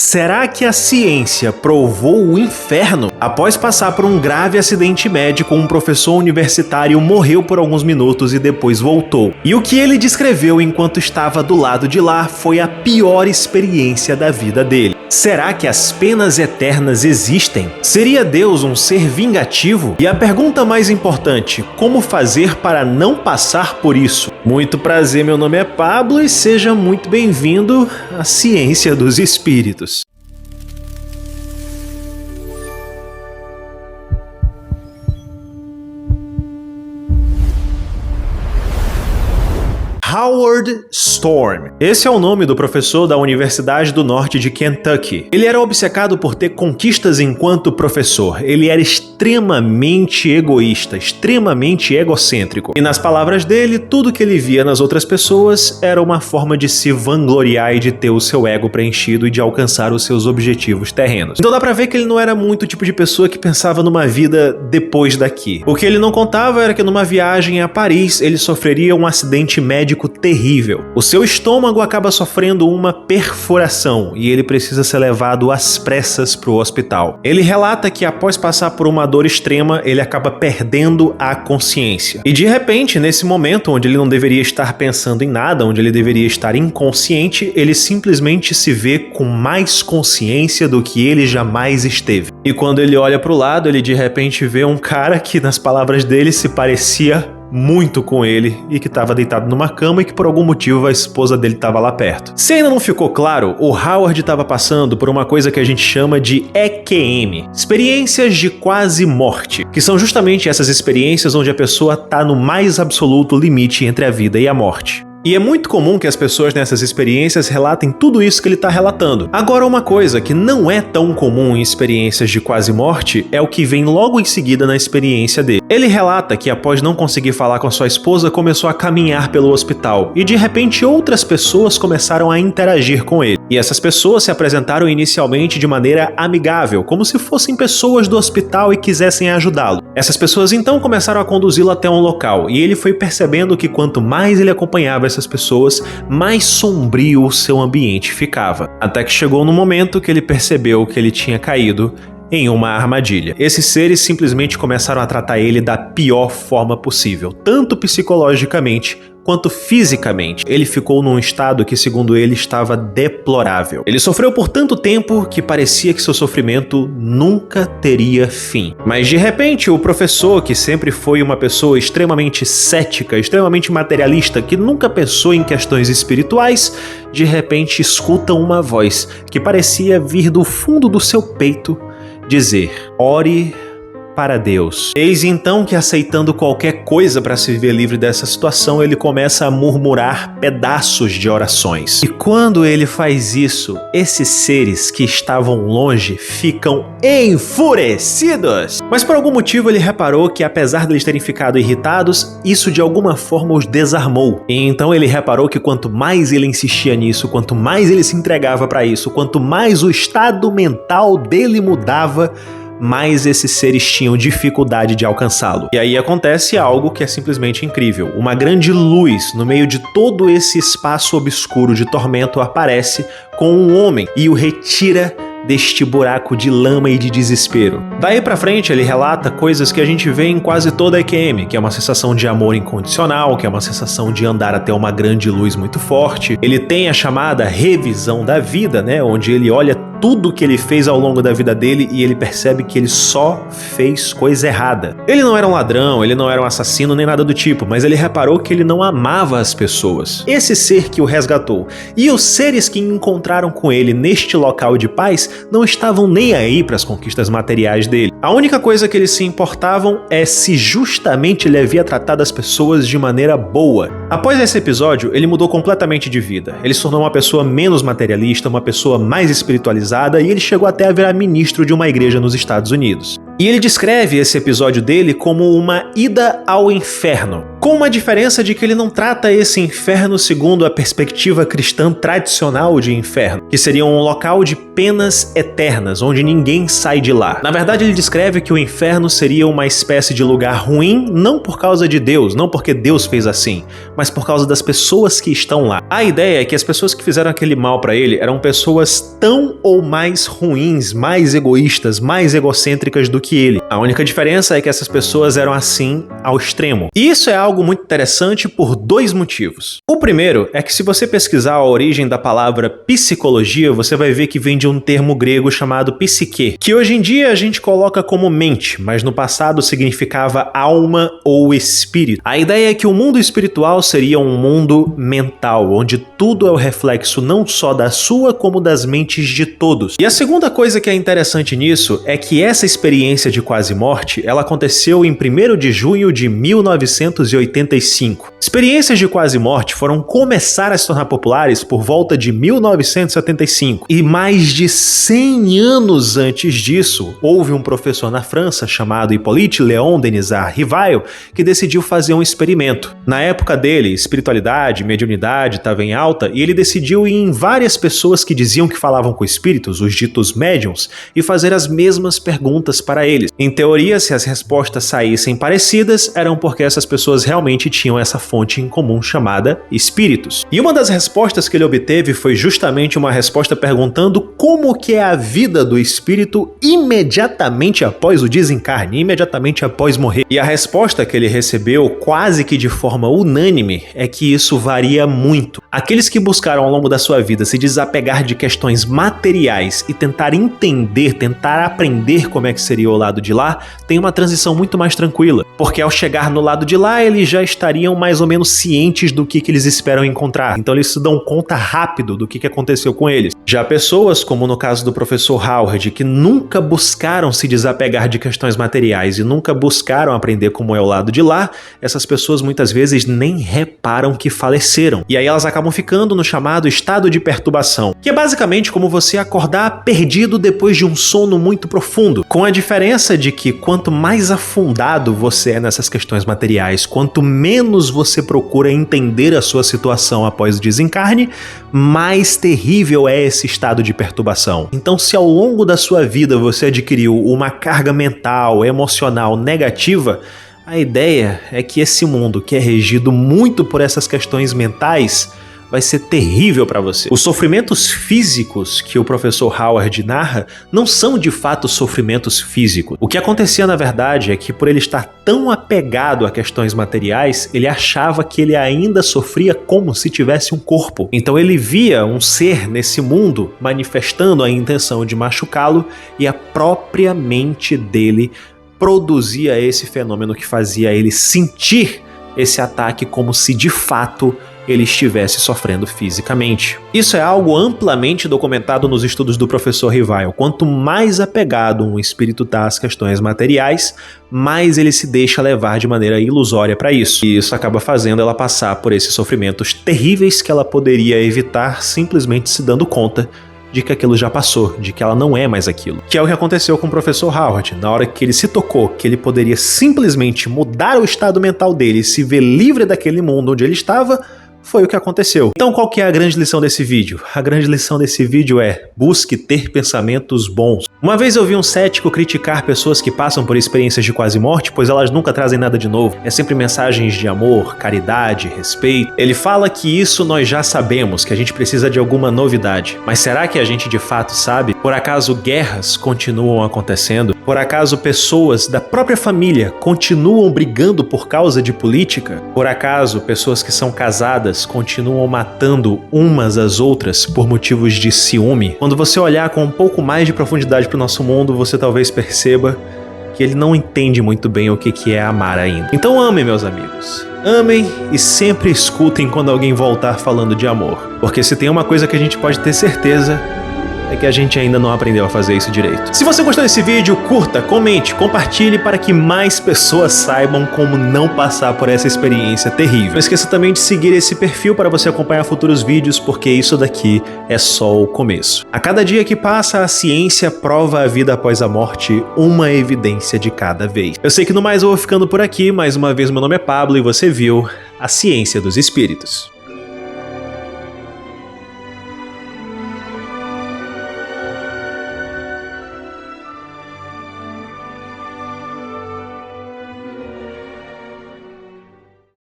Será que a ciência provou o inferno? Após passar por um grave acidente médico, um professor universitário morreu por alguns minutos e depois voltou. E o que ele descreveu enquanto estava do lado de lá foi a pior experiência da vida dele. Será que as penas eternas existem? Seria Deus um ser vingativo? E a pergunta mais importante, como fazer para não passar por isso? Muito prazer, meu nome é Pablo e seja muito bem-vindo à Ciência dos Espíritos. Howard Storm. Esse é o nome do professor da Universidade do Norte de Kentucky. Ele era obcecado por ter conquistas enquanto professor. Ele era extremamente egoísta, extremamente egocêntrico. E nas palavras dele, tudo que ele via nas outras pessoas era uma forma de se vangloriar e de ter o seu ego preenchido e de alcançar os seus objetivos terrenos. Então dá pra ver que ele não era muito o tipo de pessoa que pensava numa vida depois daqui. O que ele não contava era que numa viagem a Paris, ele sofreria um acidente médico terrível. O seu estômago acaba sofrendo uma perfuração e ele precisa ser levado às pressas para o hospital. Ele relata que após passar por uma dor extrema, ele acaba perdendo a consciência. E de repente, nesse momento onde ele não deveria estar pensando em nada, onde ele deveria estar inconsciente, ele simplesmente se vê com mais consciência do que ele jamais esteve. E quando ele olha para o lado, ele de repente vê um cara que, nas palavras dele, se parecia muito com ele e que estava deitado numa cama e que por algum motivo a esposa dele estava lá perto. Se ainda não ficou claro, o Howard estava passando por uma coisa que a gente chama de EQM, experiências de quase morte, que são justamente essas experiências onde a pessoa está no mais absoluto limite entre a vida e a morte. E é muito comum que as pessoas nessas experiências relatem tudo isso que ele está relatando. Agora, uma coisa que não é tão comum em experiências de quase morte é o que vem logo em seguida na experiência dele. Ele relata que após não conseguir falar com sua esposa, começou a caminhar pelo hospital e de repente outras pessoas começaram a interagir com ele. E essas pessoas se apresentaram inicialmente de maneira amigável, como se fossem pessoas do hospital e quisessem ajudá-lo. Essas pessoas então começaram a conduzi-lo até um local e ele foi percebendo que quanto mais ele acompanhava essas pessoas, mais sombrio o seu ambiente ficava. Até que chegou no momento que ele percebeu que ele tinha caído em uma armadilha. Esses seres simplesmente começaram a tratar ele da pior forma possível, tanto psicologicamente quanto fisicamente. Ele ficou num estado que, segundo ele, estava deplorável. Ele sofreu por tanto tempo que parecia que seu sofrimento nunca teria fim. Mas de repente, o professor, que sempre foi uma pessoa extremamente cética, extremamente materialista, que nunca pensou em questões espirituais, de repente escuta uma voz que parecia vir do fundo do seu peito dizer: ore para Deus. Eis então que, aceitando qualquer coisa para se ver livre dessa situação, ele começa a murmurar pedaços de orações. E quando ele faz isso, esses seres que estavam longe ficam enfurecidos. Mas por algum motivo ele reparou que, apesar de eles terem ficado irritados, isso de alguma forma os desarmou. E então ele reparou que quanto mais ele insistia nisso, quanto mais ele se entregava para isso, quanto mais o estado mental dele mudava, mais esses seres tinham dificuldade de alcançá-lo. E aí acontece algo que é simplesmente incrível. Uma grande luz no meio de todo esse espaço obscuro de tormento aparece com um homem e o retira deste buraco de lama e de desespero. Daí pra frente ele relata coisas que a gente vê em quase toda a EQM, que é uma sensação de amor incondicional, que é uma sensação de andar até uma grande luz muito forte. Ele tem a chamada revisão da vida, né, onde ele olha tudo que ele fez ao longo da vida dele e ele percebe que ele só fez coisa errada. Ele não era um ladrão, ele não era um assassino nem nada do tipo, mas ele reparou que ele não amava as pessoas. Esse ser que o resgatou e os seres que encontraram com ele neste local de paz não estavam nem aí para as conquistas materiais dele. A única coisa que eles se importavam é se justamente ele havia tratado as pessoas de maneira boa. Após esse episódio, ele mudou completamente de vida. Ele se tornou uma pessoa menos materialista, uma pessoa mais espiritualizada, e ele chegou até a virar ministro de uma igreja nos Estados Unidos. E ele descreve esse episódio dele como uma ida ao inferno. com uma diferença de que ele não trata esse inferno segundo a perspectiva cristã tradicional de inferno, que seria um local de penas eternas, onde ninguém sai de lá. Na verdade, ele descreve que o inferno seria uma espécie de lugar ruim, não por causa de Deus, não porque Deus fez assim, mas por causa das pessoas que estão lá. A ideia é que as pessoas que fizeram aquele mal para ele eram pessoas tão ou mais ruins, mais egoístas, mais egocêntricas do que ele. A única diferença é que essas pessoas eram assim ao extremo. E isso é algo muito interessante por dois motivos. O primeiro é que se você pesquisar a origem da palavra psicologia, você vai ver que vem de um termo grego chamado psique, que hoje em dia a gente coloca como mente, mas no passado significava alma ou espírito. A ideia é que o mundo espiritual seria um mundo mental, onde tudo é o reflexo não só da sua, como das mentes de todos. E a segunda coisa que é interessante nisso é que essa experiência de quase morte, ela aconteceu em 1º de junho de 1985. Experiências de quase morte foram começar a se tornar populares por volta de 1975. E mais de 100 anos antes disso, houve um professor na França chamado Hippolyte Léon Denisard Rivail que decidiu fazer um experimento. Na época dele, espiritualidade, mediunidade estava em alta e ele decidiu ir em várias pessoas que diziam que falavam com espíritos, os ditos médiums, e fazer as mesmas perguntas para eles. Em teoria, se as respostas saíssem parecidas, eram porque essas pessoas realmente tinham essa fonte em comum chamada espíritos. E uma das respostas que ele obteve foi justamente uma resposta perguntando como que é a vida do espírito imediatamente após o desencarne, imediatamente após morrer. E a resposta que ele recebeu, quase que de forma unânime, é que isso varia muito. Aqueles que buscaram ao longo da sua vida se desapegar de questões materiais e tentar entender, tentar aprender como é que seria o lado de lá, tem uma transição muito mais tranquila, porque ao chegar no lado de lá, eles já estariam mais ou menos cientes do que eles esperam encontrar. Então eles se dão conta rápido do que aconteceu com eles. Já pessoas, como no caso do professor Howard, que nunca buscaram se desapegar de questões materiais e nunca buscaram aprender como é o lado de lá, essas pessoas muitas vezes nem reparam que faleceram. E aí elas acabam ficando no chamado estado de perturbação, que é basicamente como você acordar perdido depois de um sono muito profundo, com a diferença de que quanto mais afundado você é nessas questões materiais, quanto menos você procura entender a sua situação após o desencarne, mais terrível é esse estado de perturbação. Então, se ao longo da sua vida você adquiriu uma carga mental, emocional negativa, a ideia é que esse mundo, que é regido muito por essas questões mentais, vai ser terrível para você. Os sofrimentos físicos que o professor Howard narra não são de fato sofrimentos físicos. O que acontecia na verdade é que por ele estar tão apegado a questões materiais, ele achava que ele ainda sofria como se tivesse um corpo. Então ele via um ser nesse mundo manifestando a intenção de machucá-lo e a própria mente dele produzia esse fenômeno que fazia ele sentir esse ataque como se de fato ele estivesse sofrendo fisicamente. Isso é algo amplamente documentado nos estudos do professor Rivail. Quanto mais apegado um espírito está às questões materiais, mais ele se deixa levar de maneira ilusória para isso. E isso acaba fazendo ela passar por esses sofrimentos terríveis que ela poderia evitar simplesmente se dando conta de que aquilo já passou, de que ela não é mais aquilo. Que é o que aconteceu com o professor Howard. Na hora que ele se tocou que ele poderia simplesmente mudar o estado mental dele e se ver livre daquele mundo onde ele estava, foi o que aconteceu. Então qual que é a grande lição desse vídeo? A grande lição desse vídeo é: busque ter pensamentos bons. Uma vez eu vi um cético criticar pessoas que passam por experiências de quase morte, pois elas nunca trazem nada de novo. É sempre mensagens de amor, caridade, respeito. Ele fala que isso nós já sabemos, que a gente precisa de alguma novidade. Mas será que a gente de fato sabe? Por acaso guerras continuam acontecendo? Por acaso pessoas da própria família continuam brigando por causa de política? Por acaso pessoas que são casadas continuam matando umas às outras por motivos de ciúme? Quando você olhar com um pouco mais de profundidade para o nosso mundo, você talvez perceba que ele não entende muito bem o que é amar ainda. Então amem, meus amigos. Amem e sempre escutem quando alguém voltar falando de amor. Porque se tem uma coisa que a gente pode ter certeza, é que a gente ainda não aprendeu a fazer isso direito. Se você gostou desse vídeo, curta, comente, compartilhe para que mais pessoas saibam como não passar por essa experiência terrível. Não esqueça também de seguir esse perfil para você acompanhar futuros vídeos, porque isso daqui é só o começo. A cada dia que passa, a ciência prova a vida após a morte, uma evidência de cada vez. Eu sei que no mais eu vou ficando por aqui, mais uma vez meu nome é Pablo e você viu A Ciência dos Espíritos.